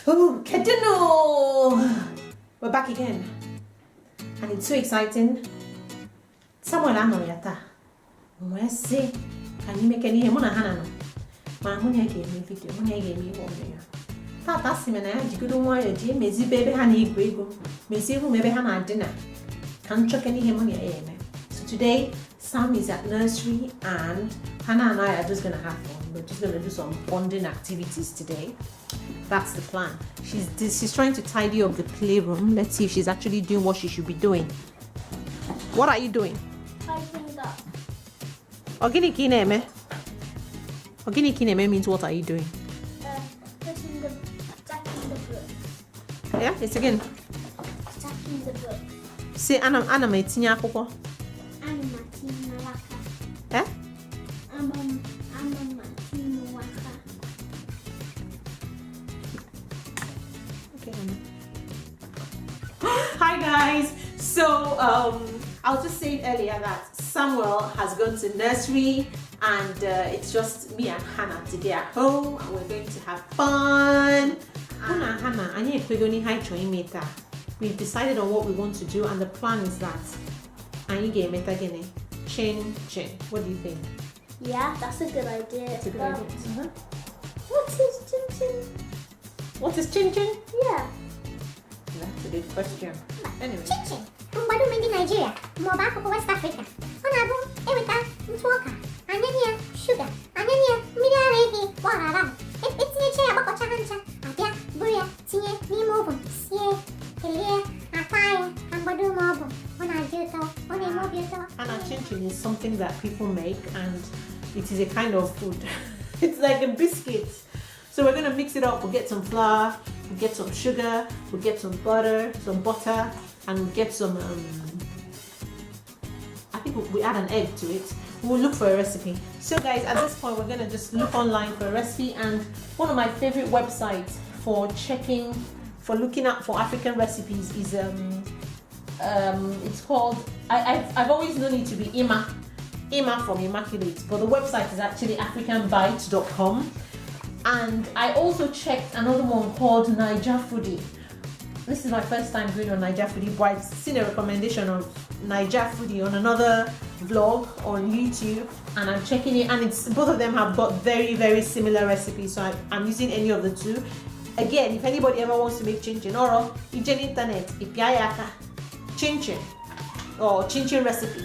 Oh, Kedino! We're back again. And it's so exciting. Someone I know yata. Let's see. Can you make any mona hana? My money gave me video. Money gave me one day. Tata Simena, you couldn't want a gym. Missy baby honey grego. Missy who maybe hana dinner. Can't chuck any money. So today, Sam is at nursery and Hannah and I are just gonna have fun. We're just gonna do some bonding activities today. That's the plan. She's trying to tidy up the playroom. Let's see if she's actually doing what she should be doing. What are you doing? Tidying up. Ogini kineme. Ogini kineme means what are you doing? Stacking the books. Yeah, it's again. Stacking the books. Say ana metinya akwụkwọ. Ana matin waka. Eh? Ana matin waka. Okay. Hi guys. So I was just saying earlier that Samuel has gone to nursery and it's just me and Hannah today at home and we're going to have fun. Hannah, we've decided on what we want to do and the plan is that Chinchin. What do you think? Yeah, that's a good idea. It's a good idea. What is Chinchin? What is Chinchin? Yeah. That's a good question. Anyway. Chinchin. Mgbado made in Nigeria. Mobile for West Africa. Honorable, Ewita, Ntwoka, Anania, Sugar, Anania, Midia, Warara. It's nature about Chahancha, Adia, Buria, Tie, Nimobo, Sie, Kelia, Ataya, Ambadu Mobo, Onajuto, Onemobuto. And Chinchin is something that people make and it is a kind of food. It's like a biscuit. So we're going to mix it up. We'll get some flour, we'll get some sugar, we'll get some butter, and we'll get some, I think we add an egg to it. We'll look for a recipe. So guys, at this point, we're going to just look online for a recipe. And one of my favorite websites for looking up for African recipes is, it's called, I've always known it to be Ima from Immaculate, but the website is actually africanbite.com. And I also checked another one called Naija Foodie. This is my first time going on Naija Foodie, but I've seen a recommendation of Naija Foodie on another vlog on YouTube, and I'm checking it, and it's both of them have got very, very similar recipes, so I'm using any of the two. Again, if anybody ever wants to make chinchin, or if you internet, ipiayaka, chinchin, or chinchin recipe,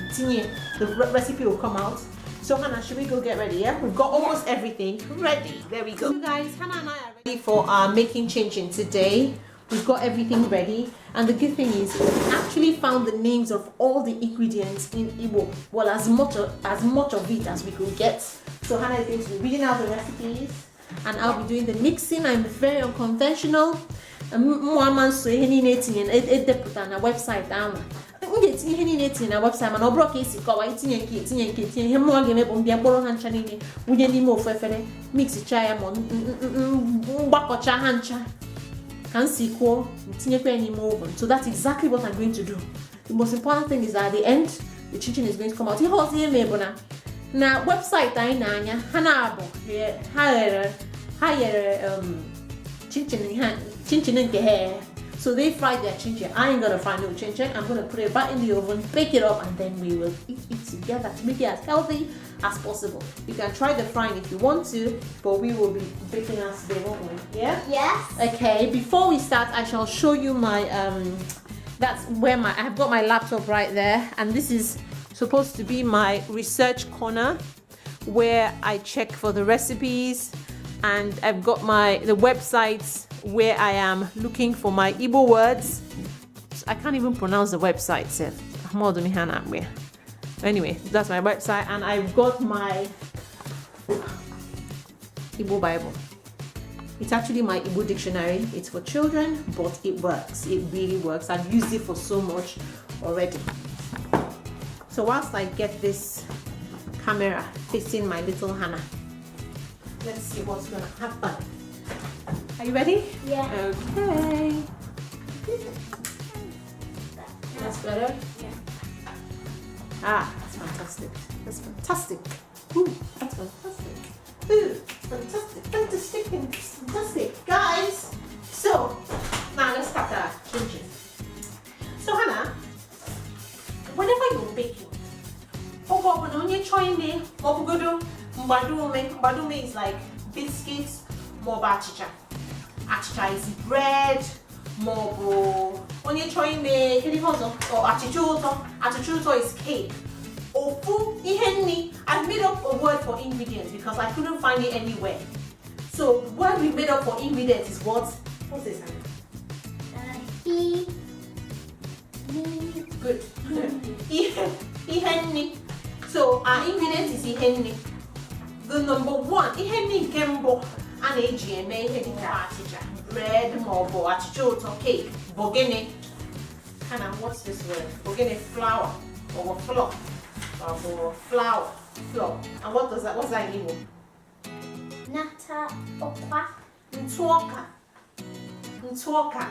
the recipe will come out. So Hannah, should we go get ready? Yeah, we've got almost everything ready. There we go. So guys, Hannah and I are ready for our making chinchin today. We've got everything ready, and the good thing is we actually found the names of all the ingredients in Igbo. Well, as much of it as we could get. So Hannah is going to be reading out the recipes, and I'll be doing the mixing. I'm very unconventional. Mwaman so any nating and it put on a website down. We get any nating a website and obro case ko eating and him more game on the aboro han chanini. We didn't move for mix it chai amon bakocha hancha. Can see cool anymore. So that's exactly what I'm going to do. The most important thing is that at the end, the chinchin is going to come out. Now website I nanya hanabo higher chinchin in hair. So they fried their chinchin. I ain't gonna fry no chinchin. I'm gonna put it back in the oven, bake it up, and then we will eat it together to make it as healthy as possible. You can try the frying if you want to, but we will be baking us today, won't we? Yeah? Yes. Okay, before we start, I shall show you my, that's where I've got my laptop right there, and this is supposed to be my research corner where I check for the recipes, and I've got the websites where I am looking for my Igbo words. I can't even pronounce the website, Anyway, that's my website, and I've got my Igbo Bible. It's actually my Igbo dictionary. It's for children, but it works. It really works. I've used it for so much already. So whilst I get this camera facing my little Hannah, let's see what's gonna happen. Are you ready? Yeah. Okay. That's better? Yeah. Ah, that's fantastic. That's fantastic. Ooh, that's fantastic. Ooh, fantastic, fantastic, fantastic. Guys, so biscuits, more achicha. Achicha is bread, more onye choi me kini hozo or achichuto is cake. Ofu ihenni. I made up a word for ingredients because I couldn't find it anywhere. So the word we made up for ingredients is what? What's this? Good. Ihenni. So our ingredient is ihenni. The number one, ihenni gembo and AGMA achicha. Bread, mobo, achichoto, cake, bogene. Kind of what's this word? Bogene flour or flour. Or flour. And what's that in Igbo? Nata okwa. Ntwoka.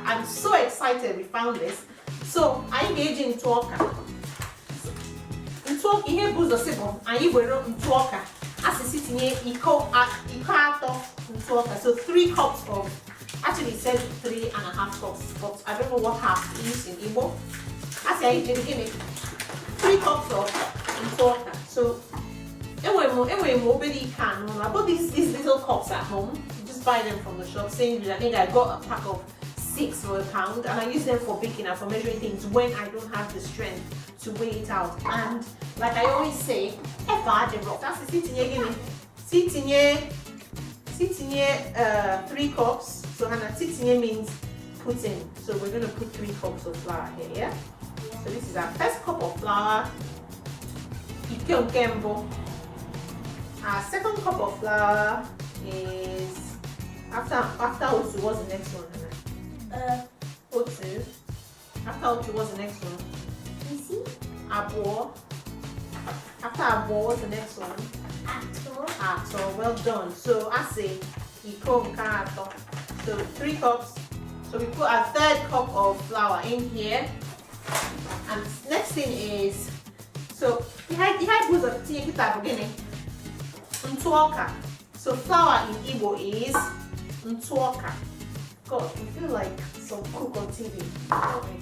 I'm so excited we found this. So I engage in ntwoka. Ntwoka ihe buzo sibo anyị were ntwoka. Asisi tinye iko ato ntwoka. So 3 cups of, actually it says 3.5 cups, but I don't know what half is in Igbo. Asi anyị jiri gini 3 cups of ntwoka. So anyway, mobile can. I bought these little cups at home. You just buy them from the shop. Saying I think I got a pack of 6 for £1, and I use them for baking and for measuring things when I don't have the strength to weigh it out. And like I always say, if I had the rock, that's the sitting 3 cups. So Hannah, sitting means put in. So we're gonna put 3 cups of flour here. Yeah. So this is our first cup of flour. Our second cup of flour is after Otu. What's the next one? Otu. After Otu, what's the next one? Isi. Abo. After Abo, what's the next one? Ato. Well done. So I say Iko Ato. So 3 cups. So we put our 3rd cup of flour in here. And next thing is, so ntwoka. So flour in Igbo is ntwoka. God, we feel like some cook on TV. Okay.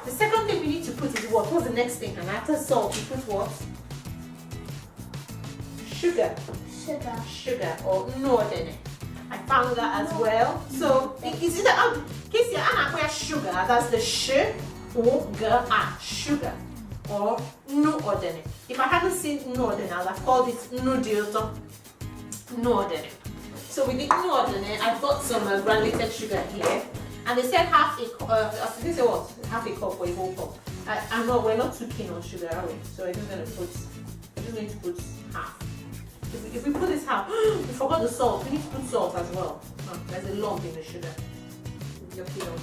The second thing we need to put is what? What's the next thing? And after salt, we put what? Sugar or nordene. I found that as well. So is it sugar? That's the sh or sugar or nordene. If I hadn't seen nordene, I'd have called it nudioto. Nordene. So with the nordene, I've got some granulated sugar here, and they said half a cup or a whole cup. I know we're not too keen on sugar, are we? So I'm just going to put half. If we put this half, we forgot the salt. We need to put salt as well. There's a lump in the sugar. You're keen on,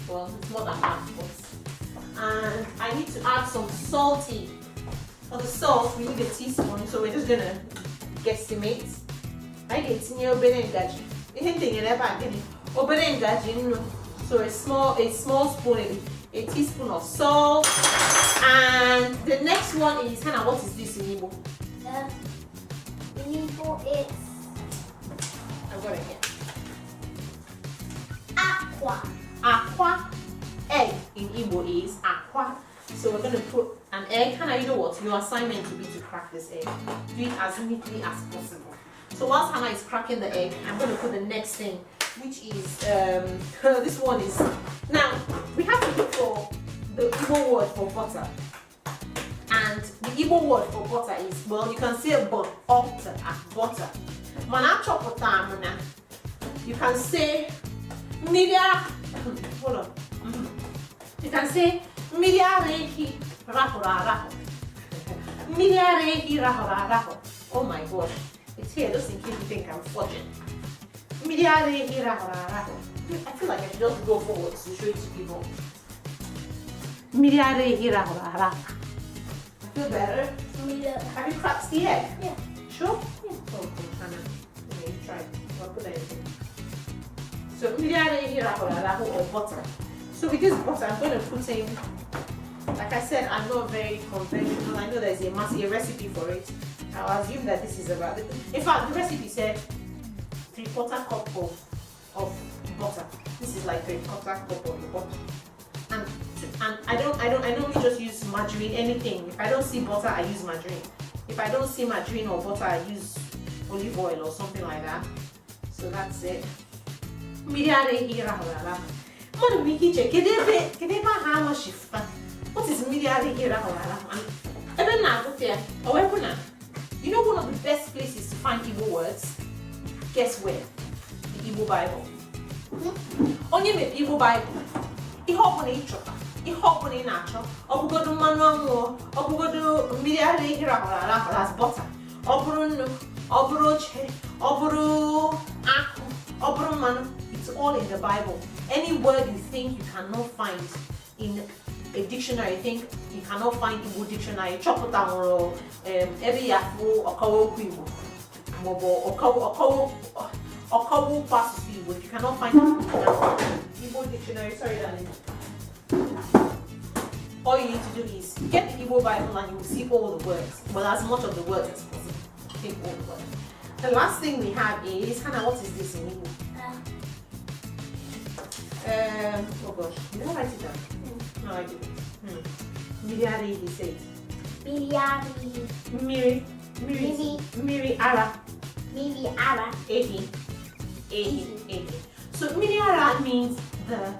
well, it's more than half, but. And I need to add some salty. For the salt, we need a teaspoon, so we're just gonna guesstimate. I get obere ngaji. Obere ngaji. So a small spoon, a teaspoon of salt. And the next one is what is this in Igbo? In Igbo it's I've got it here. aqua. Aqua. Egg in Igbo is aqua. So we're going to put an egg. Hannah, you know what? Your assignment will be to crack this egg. Do it as neatly as possible. So whilst Hannah is cracking the egg, I'm going to put the next thing, which is this one is. Now we have to look for the Igbo word for butter, and the Igbo word for butter is, well, you can say butter. Mana chopota. You can say media. Hold on. You can say media rehi raho. Media rehi raho. Oh my gosh. It's here just in case you think I'm fudging. Media rehi raho. I feel like I should just go forward to show it to people. Media rehi raho. I feel better. Have you cracked the egg? Yeah. Sure? Yeah. Oh, cool, Hannah. Okay, you try it. I'll put that in. So media rehi raho or butter. So with this butter, I'm going to put in, like I said, I'm not very conventional. I know there's a recipe for it. I'll assume that this is about it. In fact, the recipe said 3/4 cup of butter. This is like 3/4 cup of the butter. And I don't just use margarine, anything. If I don't see butter, I use margarine. If I don't see margarine or butter, I use olive oil or something like that. So that's it. What is you know one of the best places to find Igbo words? Guess where? The Igbo Bible. Only the Igbo Bible. Ihe ọbụla ị chọta, ihe ọbụla ị na-achọ, ọ bụgodu mmanụ anwụ, ọ bụgodu mmiri ara ehi rahụrụ as butter, ọ bụrụ nnu, ọ bụrụ oche, ọ bụrụ akụ, ọ bụrụ mmanụ, it's all in the Bible. Any word you think you cannot find in a dictionary, you think you cannot find Igbo dictionary, chọpụta nwụrụ ebe ya fụ ọkọwa okwu Igbo, maọbụ ọkọwa pasụsụ Igbo. If you cannot find Igbo dictionary, sorry darling, all you need to do is get the Igbo Bible and you will see all the words, well, as much of the words as possible. Take all the words. The last thing we have is, Hannah, what is this in Igbo? Oh gosh, did I write it down? No, I didn't. Miriari, he said. Miriari. Miri ara. Miri ara. Ehi. So miri ara means the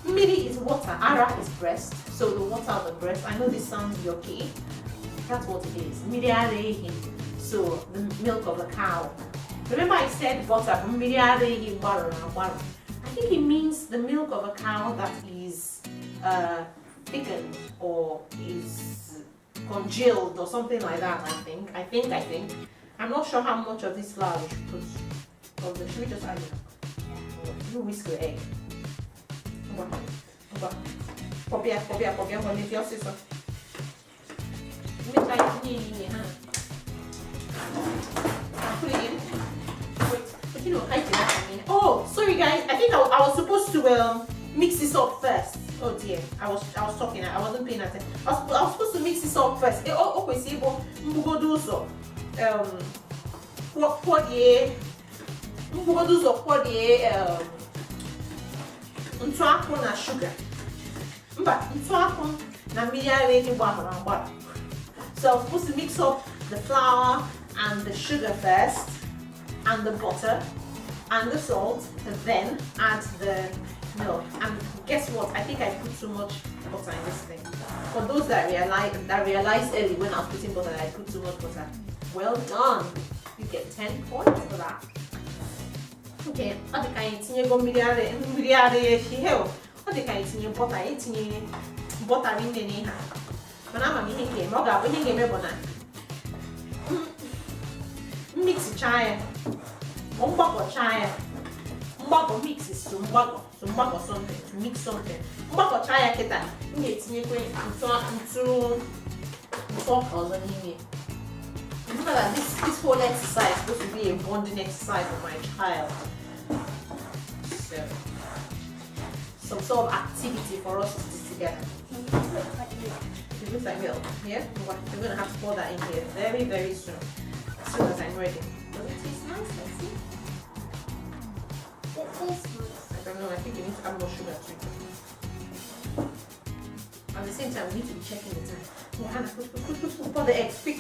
miri is water, ara is breast. So the water of the breast. I know this sounds yucky. That's what it is. Miri ara. So the milk of the cow. Remember I said butter. Miri ara. I think it means the milk of a cow that is thickened or is congealed or something like that. I think. I'm not sure how much of this flour we should put. Should we just add it? You whisk your egg. Pop here, when you feel so. Put it in. Wait, but you know, oh, sorry guys. I think I was supposed to mix this up first. Oh dear, I was talking. I wasn't paying attention. I was supposed to mix this up first. Oh, okay, see, but do so. Ntụ na sugar. Mba, ntụ na mmiri ara ehi gbara agbara. So I was supposed to mix up the flour and the sugar first, and the butter, and the salt, and then add the milk. And guess what? I think I put too much butter in this thing. For those that realized early when I was putting butter, I put too much butter. Well done. You get 10 points for that. Okay, I think I tinye go mmiri ara ehi hell. I think I tinye butter in the neha. Mana ama ihe game, ọ ga-abụ ihe game bụ na mix chaya. Mgbagọ chaya. Mgbagọ mix is so mgbagọ something, to mix something. Mgbagọ chaya kita, m ga-etinyekwe ntụ ọzọ n'ime. Remember that this whole exercise is supposed to be a bonding exercise for my child. So, some sort of activity for us to do together. It looks like milk. Yeah? We're going to have to pour that in here very, very soon. As soon as I'm ready. Does it taste nice? Let's see. It tastes nice. I don't know. I think you need to add more sugar to it. At the same time, we need to be checking the time. Oh, Hannah, quick, pour the eggs. Quick.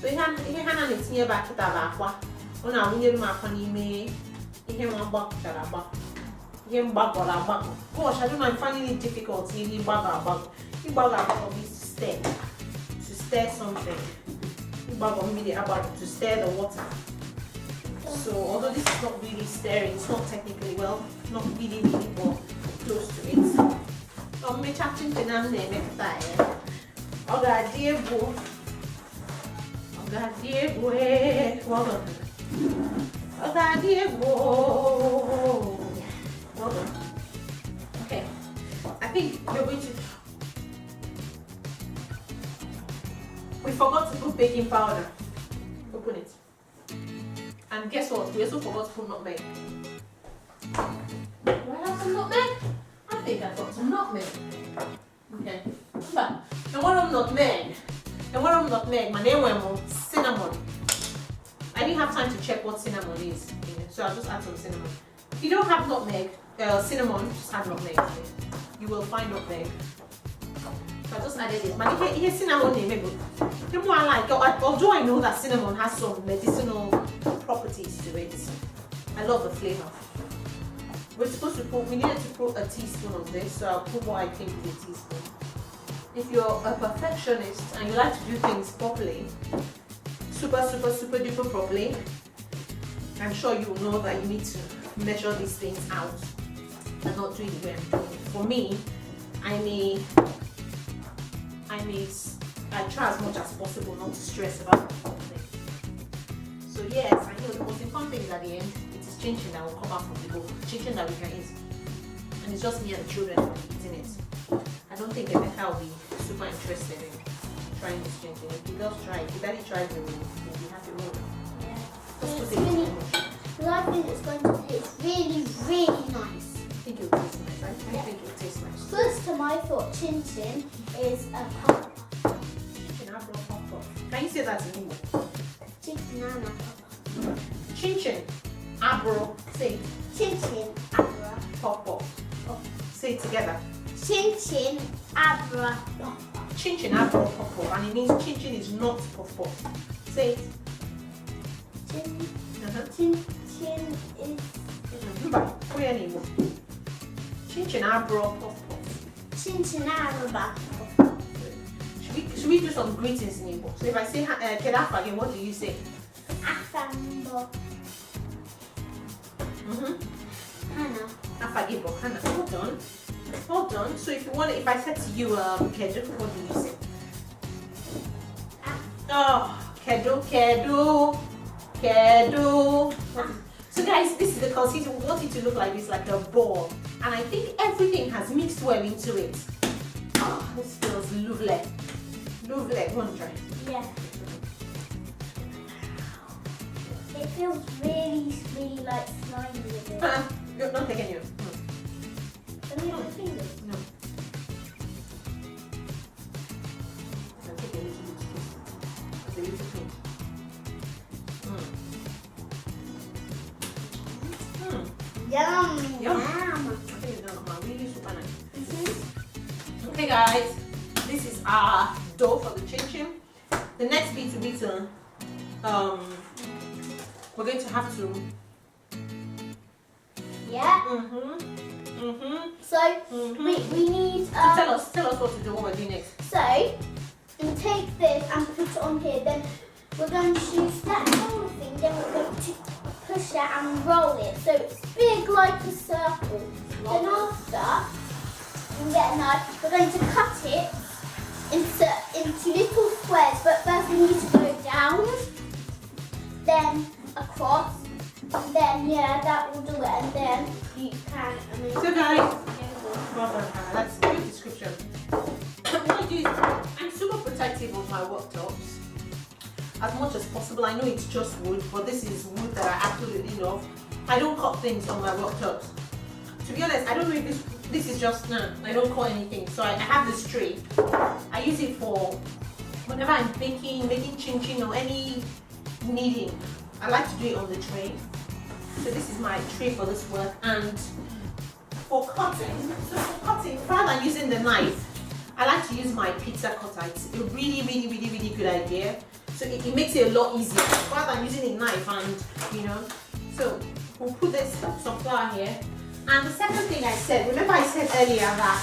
So ihe Hannah na-etinye ebe akịta bụ akwa. Ọ na-awụnyere m akwa n'ime ihe nwa gbakọtara agbakọ. Ihe mgbagọrọ agbakọ. Gosh, I don't know, I'm finding it difficult to really agbakọ. Ịgbagọ agbakọ means to stir something. Ịgbagọ mmiri agbakọ, to stir the water. So although this is not really stirring, it's not technically well, not really but close to it. I'm making Chinchin and name well done. Okay, I think we're going to. We forgot to put baking powder. Open it. And guess what? We also forgot to put nutmeg. Do I have some nutmeg? I think I've got some nutmeg. Okay. But and one of nutmeg, my name was cinnamon. I didn't have time to check what cinnamon is, so I'll just add some cinnamon. If you don't have nutmeg, cinnamon, just add nutmeg. You will find nutmeg. So I just added it. But here's cinnamon maybe. The more I like, although I know that cinnamon has some medicinal properties to it, I love the flavor. We're supposed to put, we needed to put a teaspoon of this, so I'll put what I think is a teaspoon. If you're a perfectionist and you like to do things properly, super duper properly, I'm sure you will know that you need to measure these things out and not do it the way I'm doing it. For me, I try as much as possible not to stress about something. So yes, I know the most important thing is at the end, it is Chinchin that will come out from the bowl. Chinchin that we can eat. And it's just me and the children eating it. I don't think Emeka will be super interested in trying this Chinchin. If he does try it, if daddy tries it, we'll be happy with it. Yeah. Just put It's it in really, the mush. well, I think it's going to taste really, really nice. I think it will taste nice. I think it will taste nice. First time I thought Chinchin is a pop. Chinchin abro pop pop. Can you say that in Igbo? Chinchin and a pop. Chinchin abro. Say Chinchin abra pop pop. Say it together. Chinchin abra pop. Chinchin abro pop pop, and it means Chinchin is not puff puff. Say it. Chinchin is Put your name. Chinchin abro puff puff. Chinchin abra pop. Should we do some greetings in Igbo? So if I say Kedafa again, what do you say? Afambo. Hannah. Afagibo, Hannah. Hold on. Hold on. So if you want, if I said to you, Kedu, what do you say? Oh, Kedu. So guys, this is the consistency. We want it to look like this, like a ball. And I think everything has mixed well into it. Oh, this feels lovely. Lovely. Go on, try. Yeah. It feels really, really like slimy with it. You're not taking you. Let me have my fingers. No. I'll take a little bit. A little pinch. Yum. Yum. I think it's done. Really super nice. Okay, guys, this is our dough for the chinchin. The next bit will be to we're going to have to So we need tell us what to do, what we're doing next. So we take this and put it on here, then we're going to use that whole thing, then we're going to push it and roll it so it's big like a circle. Then after we get a knife, we're going to cut it into little squares, but first we need to go down, then across, and then that will do it, and then you can. So guys, that's a good description. What I do is I'm super protective of my worktops as much as possible. I know it's just wood, but this is wood that I absolutely love. I don't cut things on my worktops. To be honest, I don't know if this is just I don't cut anything. So I have this tray. I use it for whenever I'm baking, making chinchin or any kneading. I like to do it on the tray. So this is my tray for this work. And for cutting, rather than using the knife, I like to use my pizza cutter. It's a really good idea. So it makes it a lot easier rather than using a knife and So we'll put some flour here. And the second thing I said, remember I said earlier that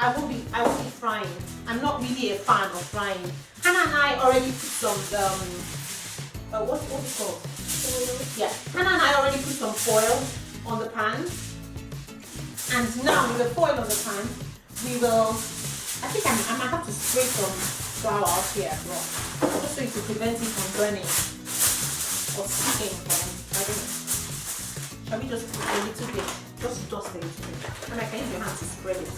I will be frying. I'm not really a fan of frying. Hannah and I already put some what's it called? Foil. Yeah. Hannah and I already put some foil on the pan. And now with the foil on the pan, we will, I think I might have to spray some flour out here as well. Just so to prevent it from burning or sticking from, I don't know. Shall we just put a little bit, just dust a little bit. And I can use your hand to spread it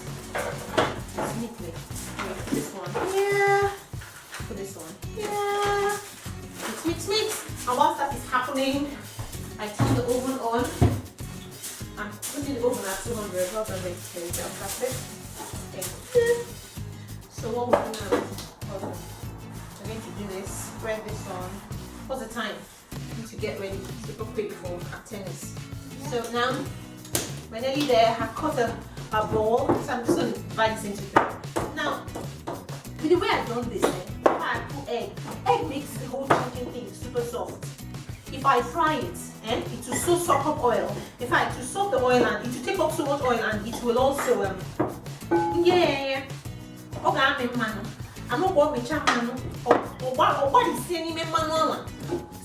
neatly. Put this one here. Put this one here. Mix. And whilst that is happening, I turn the oven on. I'm putting the oven at 200 rather than the plastic. So what we're doing now is we're going to do this, spread this on. What's the time? I need to get ready super quick for our tennis. So now we're nearly there. I've cut a ball, so I'm just going to divide this into three. Now, the way I've done this, I put egg makes the whole chinchin thing super soft. If I fry it, it will so suck up oil. In fact, it will suck the oil and it will take up so much oil, and it will also okay, I'm not going to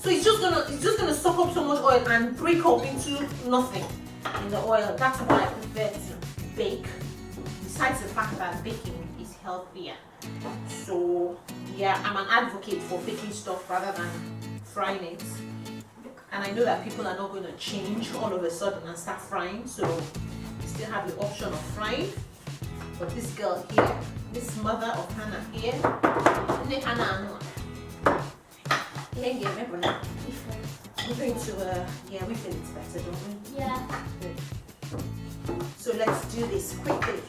so it's just gonna suck up so much oil and break up into nothing in the oil. That's why I prefer to bake. Besides the fact that baking is healthier. So yeah, I'm an advocate for baking stuff rather than frying it. And I know that people are not going to change all of a sudden and start frying, so you still have the option of frying. But this girl here, this mother of Hannah here, we're going to, yeah, we feel it's better, don't we? Yeah. Good. So let's do this quickly.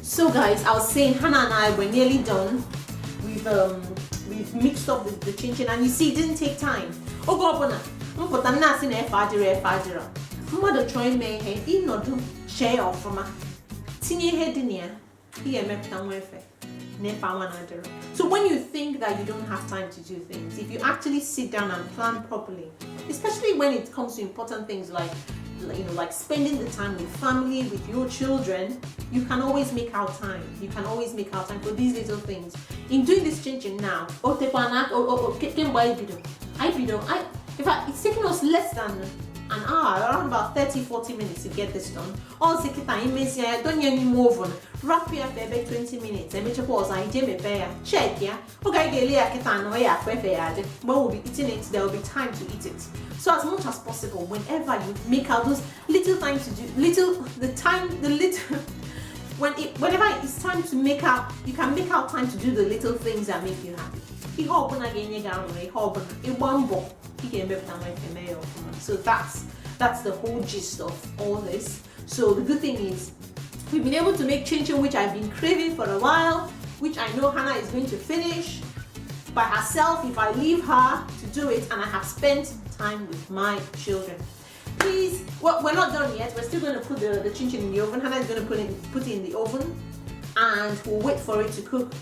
So guys, I was saying Hannah and I were nearly done. We've mixed up the chinchin, and you see it didn't take time. Oh go up but I'm not seeing fajira. Mother trying me head in not do share off from a tiny head in here. Here so when you think that you don't have time to do things, if you actually sit down and plan properly, especially when it comes to important things like spending the time with family, with your children, you can always make out time. You can always make out time for these little things. In doing this chinchin now, in fact, it's taking us less than an hour, around about 30-40 minutes to get this done. All the time, don't you move on. Wrap it up for 20 minutes. And make sure I check, yeah. Okay, when we'll be eating it, there will be time to eat it. So as much as possible, whenever you make out those little time to do, whenever it's time to make out, you can make out time to do the little things that make you happy. So that's the whole gist of all this. So the good thing is we've been able to make chinchin, which I've been craving for a while, which I know Hannah is going to finish. by herself if I leave her to do it, and I have spent time with my children. Please, well, we're not done yet. We're still going to put the chinchin in the oven. Hannah is going to put it in the oven, and we'll wait for it to cook.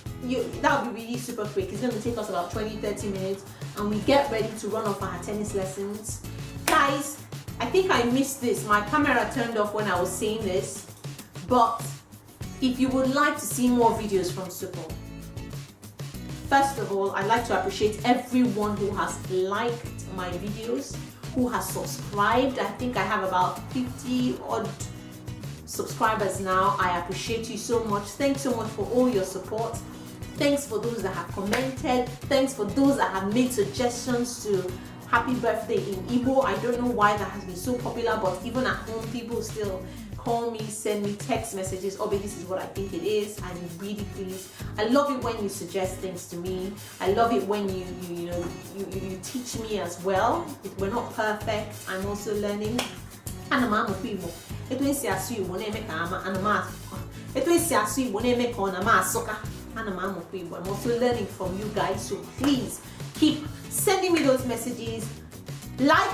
That'll be really super quick. It's going to take us about 20-30 minutes, and we get ready to run off our tennis lessons. Guys, I think I missed this. My camera turned off when I was saying this, but if you would like to see more videos from Supu, first of all, I'd like to appreciate everyone who has liked my videos, who has subscribed. I think I have about 50 odd subscribers now. I appreciate you so much. Thanks so much for all your support. Thanks for those that have commented. Thanks for those that have made suggestions to happy birthday in Igbo. I don't know why that has been so popular, but even at home, people still call me, send me text messages. Oh, baby, this is what I think it is. I'm really pleased. I love it when you suggest things to me. I love it when you teach me as well. We're not perfect. I'm also learning. I'm also learning from you guys, so please keep sending me those messages. Like,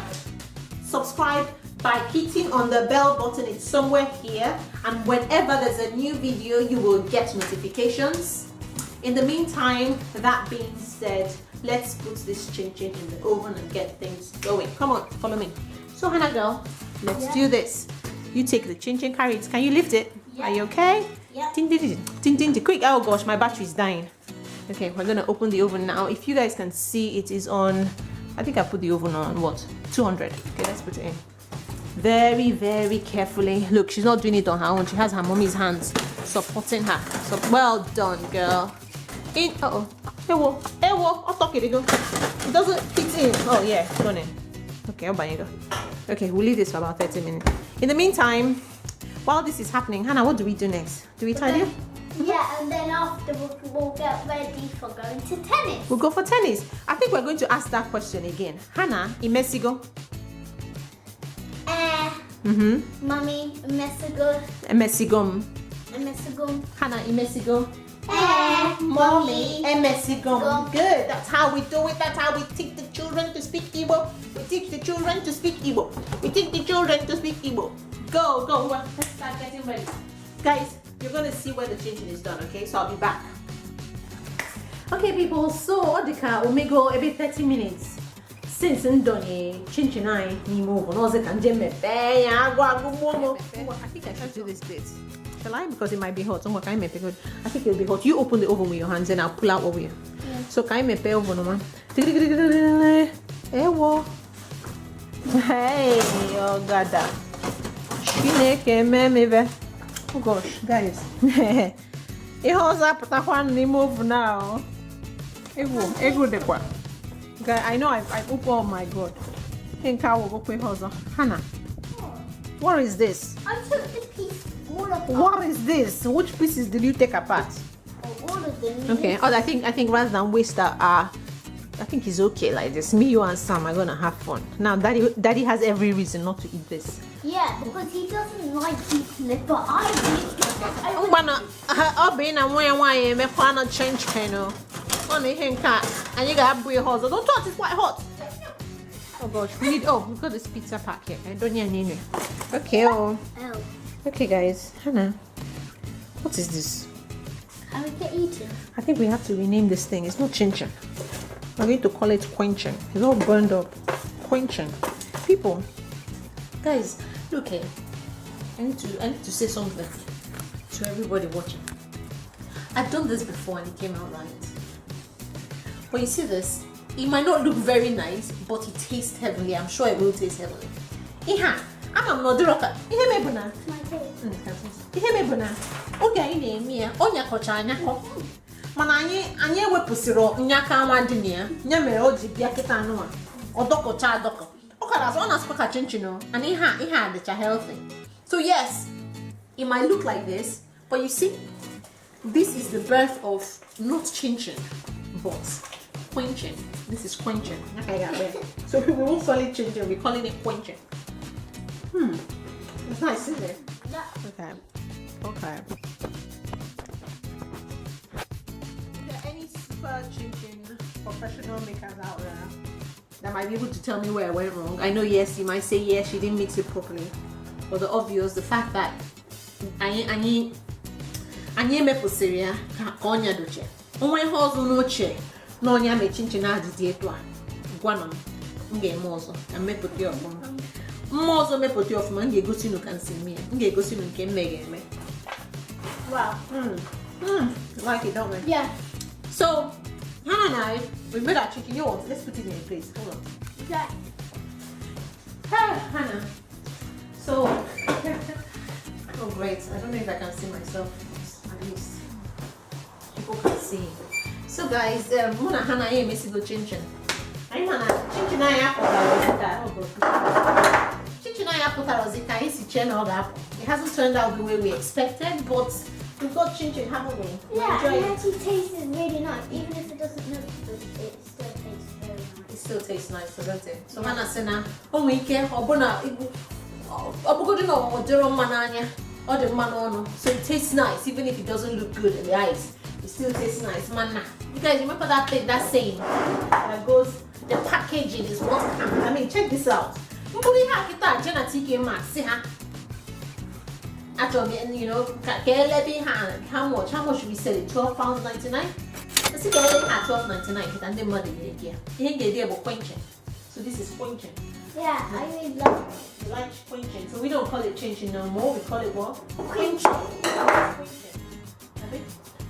subscribe by hitting on the bell button. It's somewhere here, and whenever there's a new video, you will get notifications. In the meantime, that being said, let's put this chinchin in the oven and get things going. Come on, follow me. So Hannah girl, let's do this. You take the chinchin, carry it. Can you lift it? Are you okay? Yeah. Quick! Oh gosh, my battery's dying. Okay, we're gonna open the oven now. If you guys can see, it is on. I think I put the oven on what? 200. Okay, let's put it in. Very, very carefully. Look, she's not doing it on her own. She has her mommy's hands supporting her. So well done, girl. In. Ewo. I'll talk it. It doesn't fit in. Oh yeah, done it. Okay, I'll buy it. Okay, we'll leave this for about 30 minutes. In the meantime, while this is happening, Hannah, what do we do next? Do we tidy up? Yeah, and then afterwards we'll get ready for going to tennis. We'll go for tennis. I think we're going to ask that question again. Hannah, imesigo? Mommy, imesigo. Emesigum. Imesigo. Hannah, imesigo? Mommy, emesigum. Good. That's how we do it. That's how we teach the children to speak Igbo. We teach the children to speak Igbo. We teach the children to speak Igbo. Go. Let's start getting ready. Guys, you're going to see when the chinchin is done, okay? So I'll be back. Okay, people, so Odika Omego every 30 minutes. Since Ndonye chinchin I move on, I think I should do this bit. Shall I? Because it might be hot. I think it'll be hot. You open the oven with your hands and I'll pull out over you. Yeah. So can I make a oven, man? Hey, oh God. Oh gosh, guys. It holds up the one remove now. Guys, I know I've opened. Oh my God. Hannah, what is this? I took the piece all apart. What is this? Which pieces did you take apart? All of them. Okay. Oh, I think rather than waste that, I think it's okay like this. Me, you, and Sam are gonna have fun. Now, Daddy has every reason not to eat this. Yeah, because he doesn't like eating it, but I eat it. And you got to hot. Don't touch, it's quite hot. Oh gosh, we've got this pizza pack here. Okay, okay, guys. Hannah, what is this? How we get eaten? I think we have to rename this thing. It's not Chinchin. We're going to call it Quin-chin. It's all burned up. Quin-chin. People, guys, look here. I need to say something to everybody watching. I've done this before and it came out right. When you see this, it might not look very nice, but it tastes heavenly. I'm sure it will taste heavenly. I'm not dropping. My mana anyị ewepụsịrị nyaka nwa dị na ya nya mere o ji bịa kịta anụ a ọdọkọcha adọkọ ọ kara azụ ọ na-asụkwa ka chinchin o and ihe adịcha healthy. So yes, it might look like this, but you see, this is the birth of not chinchin but Quin-chin. This is Quin-chin. So we won't call it chinchin, we're calling it Quin-chin. It's nice, isn't it? Yeah. Okay. Chinchin or professional makers out there that might be able to tell me where I went wrong. I know, yes, you might say, yes, she didn't mix it properly. But the obvious, the fact that Anye mepo seria konya doche. Onwe hozo no che. No nya me chinchin adidi eto a. Gwanam. Nge mozo. Amepo ti ofum. Mozo mepo ti ofum nge gosi no kan sin me. Nge gosi no nke mege me. Wow. Like it, don't we? Yeah. So, Hannah and I, we made our chicken. You want? Let's put it in a place. Hold on. Yeah. Hannah. So, oh great. I don't know if I can see myself. At least people can see. So guys, Muna Hannah here messy go Chinchin. I'm Hannah. Chinchin I apple that Chinchin I apple that was it. It hasn't turned out the way we expected, but we've got Chinchin, haven't we? Yeah, and it actually tastes really nice. Even if it doesn't look good, it still tastes very nice. It still tastes nice, so that's it. So Hannah said now, oh we care, obona so it tastes nice even if it doesn't look good in the eyes. It still tastes nice, man. You guys remember that thing, that saying that goes, the packaging is what counts. I mean, check this out. Actually, you know, how much should we sell it? £12.99. Let's see, £12.99 and then money here. Quin-chin. So this is Quin-chin. Yeah, I really love it. We like Quin-chin. So we don't call it Chinchin no more. We call it what? Quin-chin.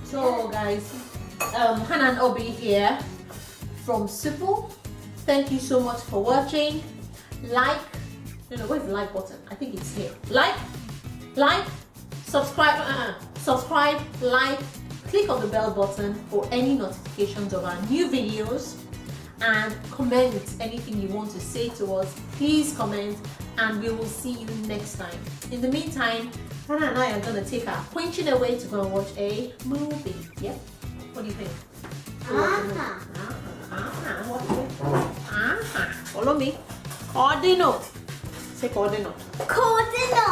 So guys, Hannah and Obi here from Supu. Thank you so much for watching. Like, where's the like button? I think it's here. Like, subscribe, like, click on the bell button for any notifications of our new videos, and comment anything you want to say to us. Please comment, and we will see you next time. In the meantime, Hannah and I are going to take our Quin-chin away to go and watch a movie. Yeah? What do you think? What do you think? Follow me. Cordino. Say cordino. Cordino.